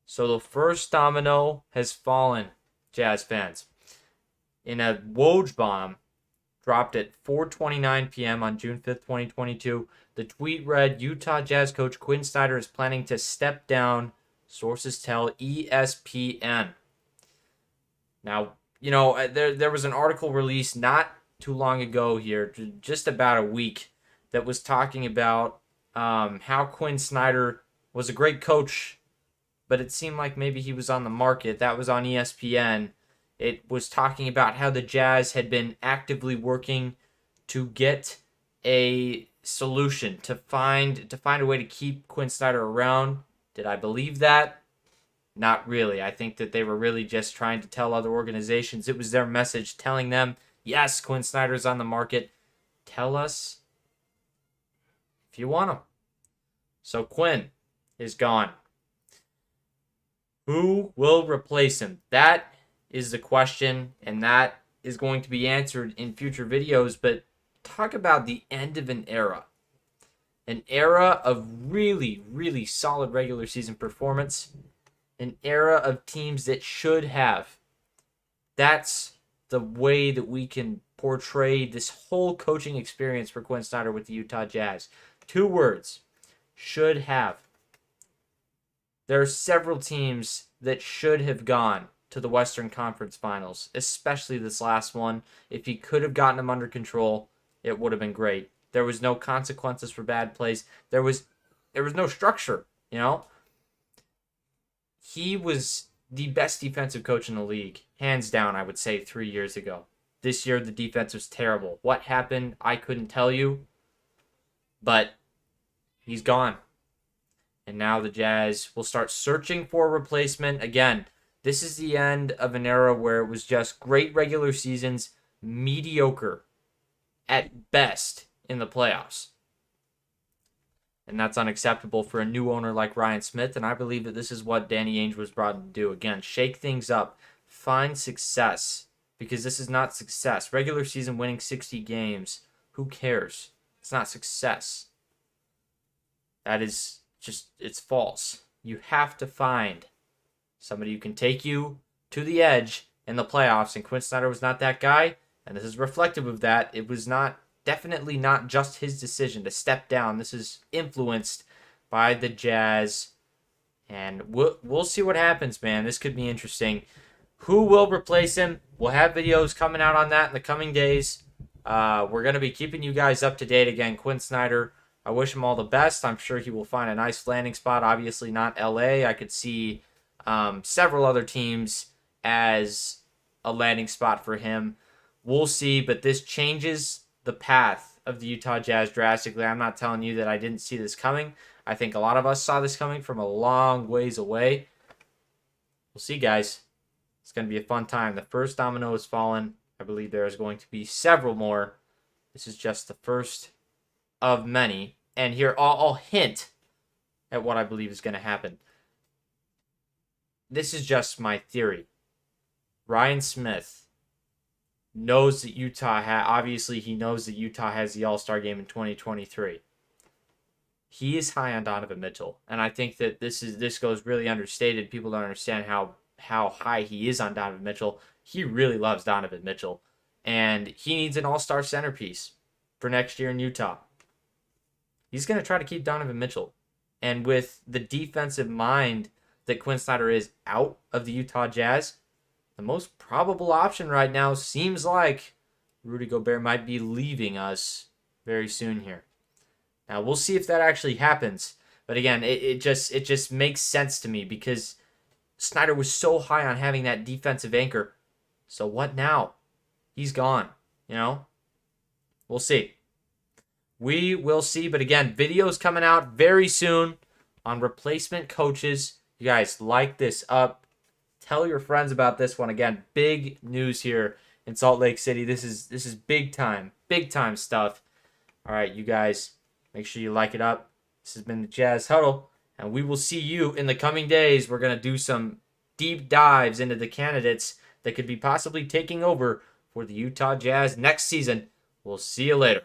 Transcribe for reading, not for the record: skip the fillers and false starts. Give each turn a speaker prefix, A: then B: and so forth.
A: So the first domino has fallen, Jazz fans. In a Woj bomb dropped at 4:29 p.m. on June 5th, 2022, the tweet read, Utah Jazz coach Quin Snyder is planning to step down, sources tell ESPN. Now, there was an article released not too long ago here, just about a week, that was talking about how Quin Snyder was a great coach, but it seemed like maybe he was on the market. That was on ESPN. It was talking about how the Jazz had been actively working to get a solution, to find a way to keep Quin Snyder around. Did I believe that? Not really. I think that they were really just trying to tell other organizations. It was their message telling them, yes, Quin Snyder's on the market. Tell us if you want him. So Quin is gone. Who will replace him? That is the question, and that is going to be answered in future videos. But talk about the end of an era. An era of really, really solid regular season performance. An era of teams that should have. That's the way that we can portray this whole coaching experience for Quin Snyder with the Utah Jazz. 2 words. Should have. There are several teams that should have gone to the Western Conference Finals, especially this last one. If he could have gotten them under control, it would have been great. There was no consequences for bad plays. There was no structure, He was the best defensive coach in the league, hands down, I would say 3 years ago. This year, the defense was terrible. What happened, I couldn't tell you, but he's gone. And now the Jazz will start searching for a replacement. Again, this is the end of an era where it was just great regular seasons, mediocre at best in the playoffs. And that's unacceptable for a new owner like Ryan Smith. And I believe that this is what Danny Ainge was brought in to do. Again, shake things up. Find success. Because this is not success. Regular season winning 60 games. Who cares? It's not success. That is it's false. You have to find somebody who can take you to the edge in the playoffs. And Quin Snyder was not that guy. And this is reflective of that. It was definitely not just his decision to step down. This is influenced by the Jazz. And we'll see what happens, man. This could be interesting. Who will replace him? We'll have videos coming out on that in the coming days. We're going to be keeping you guys up to date. Again, Quin Snyder, I wish him all the best. I'm sure he will find a nice landing spot. Obviously not LA. I could see several other teams as a landing spot for him. We'll see, but this changes the path of the Utah Jazz drastically. I'm not telling you that I didn't see this coming. I think a lot of us saw this coming from a long ways away. We'll see, guys. It's going to be a fun time. The first domino has fallen. I believe there is going to be several more. This is just the first of many. And here, I'll hint at what I believe is going to happen. This is just my theory. Ryan Smith knows that obviously he knows that Utah has the All-Star game in 2023. He is high on Donovan Mitchell, and I think that this goes really understated. People don't understand how high he is on Donovan Mitchell. He really loves Donovan Mitchell, and he needs an All-Star centerpiece for next year in Utah. He's going to try to keep Donovan Mitchell, and with the defensive mind that Quin Snyder is out of the Utah Jazz, the most probable option right now seems like Rudy Gobert might be leaving us very soon here. Now, we'll see if that actually happens. But again, it just makes sense to me because Snyder was so high on having that defensive anchor. So what now? He's gone, We'll see. We will see. But again, videos coming out very soon on replacement coaches. You guys like this up. Tell your friends about this one. Again, big news here in Salt Lake City. This is big time stuff. All right, you guys, make sure you like it up. This has been the Jazz Huddle, and we will see you in the coming days. We're going to do some deep dives into the candidates that could be possibly taking over for the Utah Jazz next season. We'll see you later.